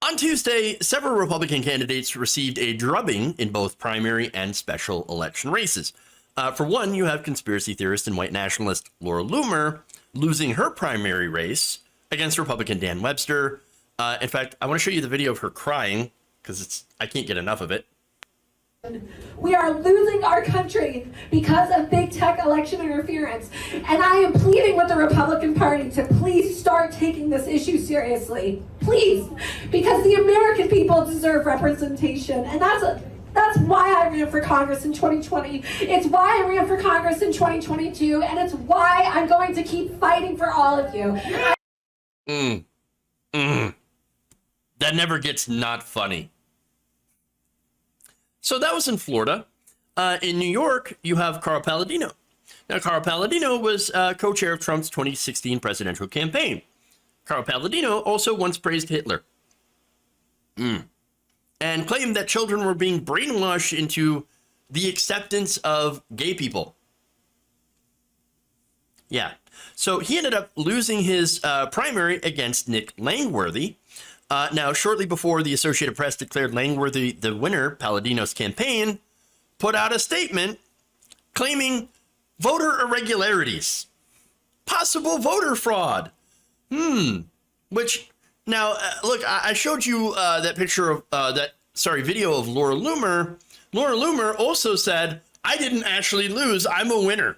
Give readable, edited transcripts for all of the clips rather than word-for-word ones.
On Tuesday, several Republican candidates received a drubbing in both primary and special election races. For one, you have conspiracy theorist and white nationalist Laura Loomer losing her primary race against Republican Dan Webster. In fact, I want to show you the video of her crying because I can't get enough of it. We are losing our country because of big tech election interference. And I am pleading with the Republican Party to please start taking this issue seriously. Please. Because the American people deserve representation. And that's why I ran for Congress in 2020. It's why I ran for Congress in 2022. And it's why I'm going to keep fighting for all of you. That never gets not funny. So that was in Florida. In New York, you have Carl Palladino. Now, Carl Palladino was co-chair of Trump's 2016 presidential campaign. Carl Palladino also once praised Hitler. And claimed that children were being brainwashed into the acceptance of gay people. Yeah. So he ended up losing his primary against Nick Langworthy. Now, shortly before the Associated Press declared Langworthy the winner, Palladino's campaign put out a statement claiming voter irregularities, possible voter fraud. Which now, look, I showed you that picture of video of Laura Loomer. Laura Loomer also said, "I didn't actually lose. I'm a winner.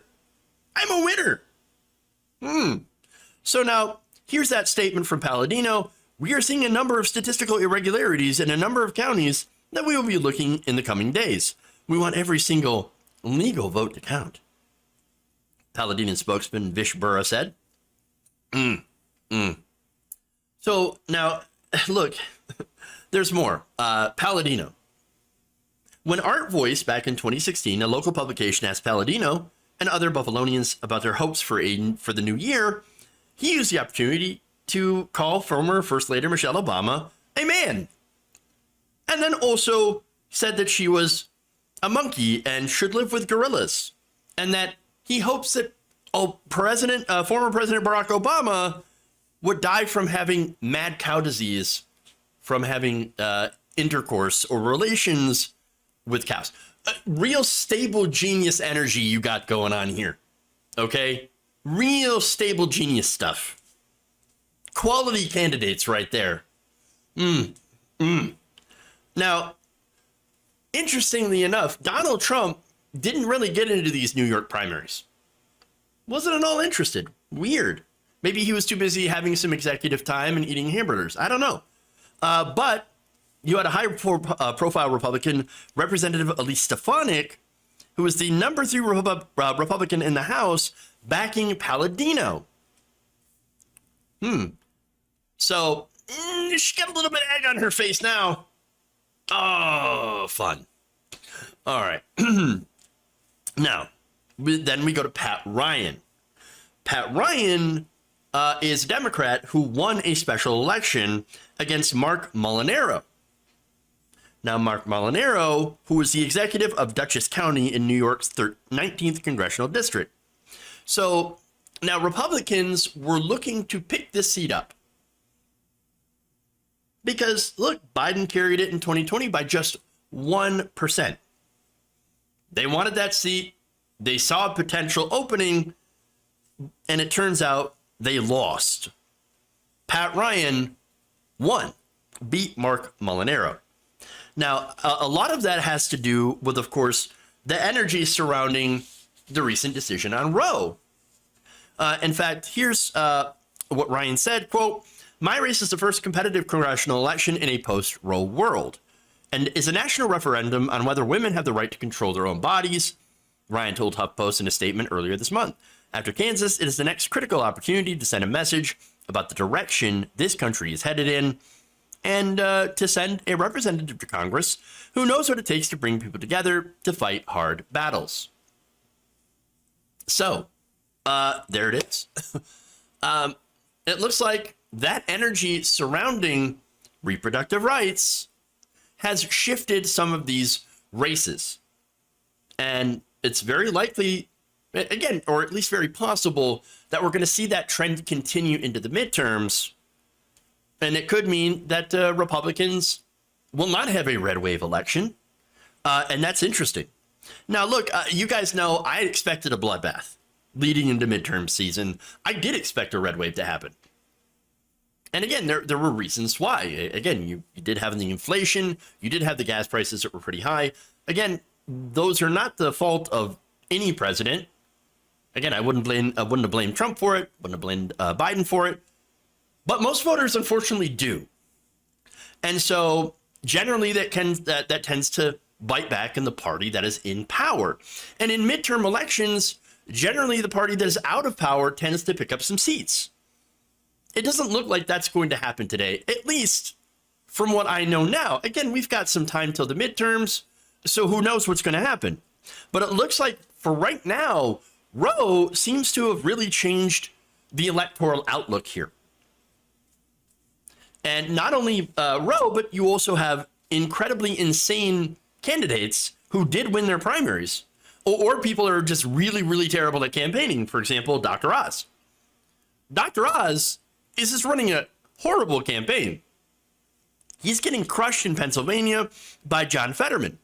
I'm a winner." So now here's that statement from Palladino. We are seeing a number of statistical irregularities in a number of counties that we will be looking in the coming days. We want every single legal vote to count. Palladino spokesman Vish Burra said. So now, look, there's more. Palladino. When Art Voice back in 2016, a local publication, asked Palladino and other Buffalonians about their hopes for the new year, he used the opportunity to call former First Lady Michelle Obama a man. And then also said that she was a monkey and should live with gorillas. And that he hopes that former President Barack Obama would die from having mad cow disease from having intercourse or relations with cows. Real stable genius energy you got going on here. Okay? Real stable genius stuff. Quality candidates right there. Now, interestingly enough, Donald Trump didn't really get into these New York primaries. Wasn't at all interested. Weird. Maybe he was too busy having some executive time and eating hamburgers. I don't know. But you had a high-profile Republican, Representative Elise Stefanik, who was the number 3 Republican in the House, backing Palladino. So she got a little bit of egg on her face now. Oh, fun. All right. Now, then we go to Pat Ryan. Pat Ryan is a Democrat who won a special election against Mark Molinaro. Now, Mark Molinaro, who was the executive of Dutchess County in New York's 19th Congressional District. So now Republicans were looking to pick this seat up. Because, look, Biden carried it in 2020 by just 1%. They wanted that seat. They saw a potential opening, and it turns out they lost. Pat Ryan won, beat Mark Molinaro. Now, a lot of that has to do with, of course, the energy surrounding the recent decision on Roe. In fact, here's what Ryan said, quote, "My race is the first competitive congressional election in a post-Roe world and is a national referendum on whether women have the right to control their own bodies," Ryan told HuffPost in a statement earlier this month. "After Kansas, it is the next critical opportunity to send a message about the direction this country is headed in and to send a representative to Congress who knows what it takes to bring people together to fight hard battles." So, there it is. It looks like that energy surrounding reproductive rights has shifted some of these races. And it's very likely, again, or at least very possible, that we're going to see that trend continue into the midterms. And it could mean that Republicans will not have a red wave election. And that's interesting. Now, look, you guys know I expected a bloodbath leading into midterm season. I did expect a red wave to happen. And again, there were reasons why. Again, you did have the inflation. You did have the gas prices that were pretty high. Again, those are not the fault of any president. Again, I wouldn't have blamed Trump for it. Wouldn't have blamed Biden for it. But most voters, unfortunately, do. And so generally that tends to bite back in the party that is in power. And in midterm elections, generally the party that is out of power tends to pick up some seats. It doesn't look like that's going to happen today, at least from what I know now. Again, we've got some time till the midterms, so who knows what's going to happen. But it looks like for right now, Roe seems to have really changed the electoral outlook here. And not only Roe, but you also have incredibly insane candidates who did win their primaries, or people are just really, really terrible at campaigning. For example, Dr. Oz. Dr. Oz is just running a horrible campaign. He's getting crushed in Pennsylvania by John Fetterman.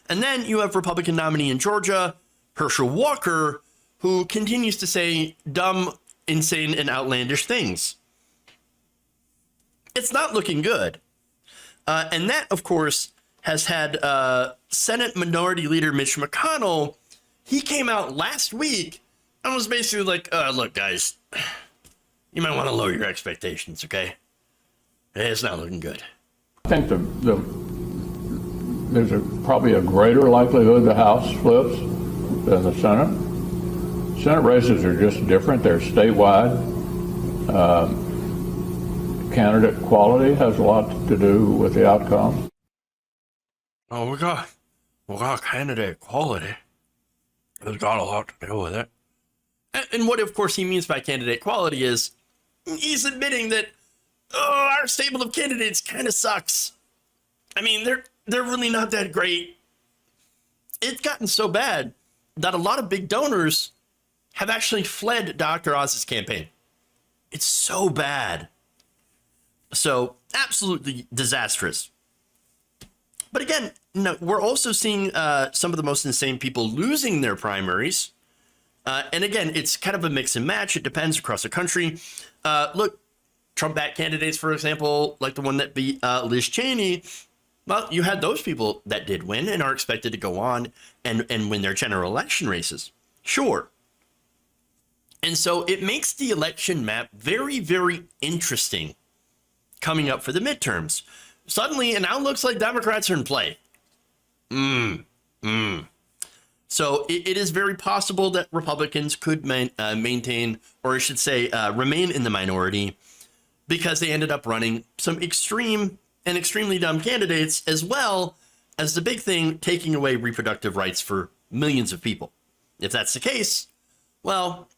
And then you have Republican nominee in Georgia, Herschel Walker, who continues to say dumb, insane, and outlandish things. It's not looking good. And that, of course, has had Senate Minority Leader Mitch McConnell. He came out last week and was basically like, look, guys, you might want to lower your expectations, okay? It's not looking good. I think there's probably a greater likelihood the House flips than the Senate. Senate races are just different. They're statewide. Candidate quality has a lot to do with the outcome. Oh, we got candidate quality. It's got a lot to do with it. And what, of course, he means by candidate quality is he's admitting that our stable of candidates kind of sucks. I mean, they're really not that great. It's gotten so bad that a lot of big donors have actually fled Dr. Oz's campaign. It's so bad. So absolutely disastrous. But again, no, we're also seeing some of the most insane people losing their primaries. And again, it's kind of a mix and match. It depends across the country. Look, Trump-backed candidates, for example, like the one that beat Liz Cheney, well, you had those people that did win and are expected to go on and win their general election races. Sure. And so it makes the election map very, very interesting coming up for the midterms. Suddenly, it now looks like Democrats are in play. So it is very possible that Republicans could maintain, or I should say, remain in the minority because they ended up running some extreme and extremely dumb candidates, as well as the big thing, taking away reproductive rights for millions of people. If that's the case, well,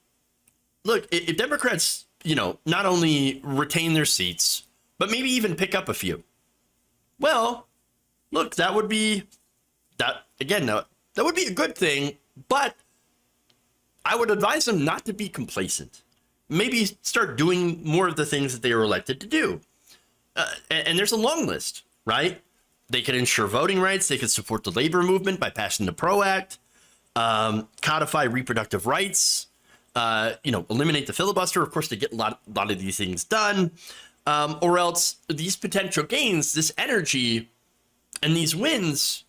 look, if Democrats, not only retain their seats, but maybe even pick up a few, well, look, that would be that would be a good thing, but I would advise them not to be complacent. Maybe start doing more of the things that they were elected to do. And there's a long list, right? They could ensure voting rights. They could support the labor movement by passing the PRO Act, codify reproductive rights, eliminate the filibuster, of course, to get a lot of these things done. Or else these potential gains, this energy, and these wins,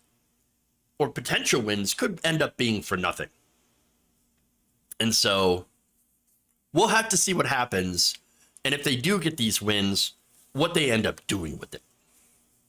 or potential wins, could end up being for nothing. And so we'll have to see what happens. And if they do get these wins, what they end up doing with it.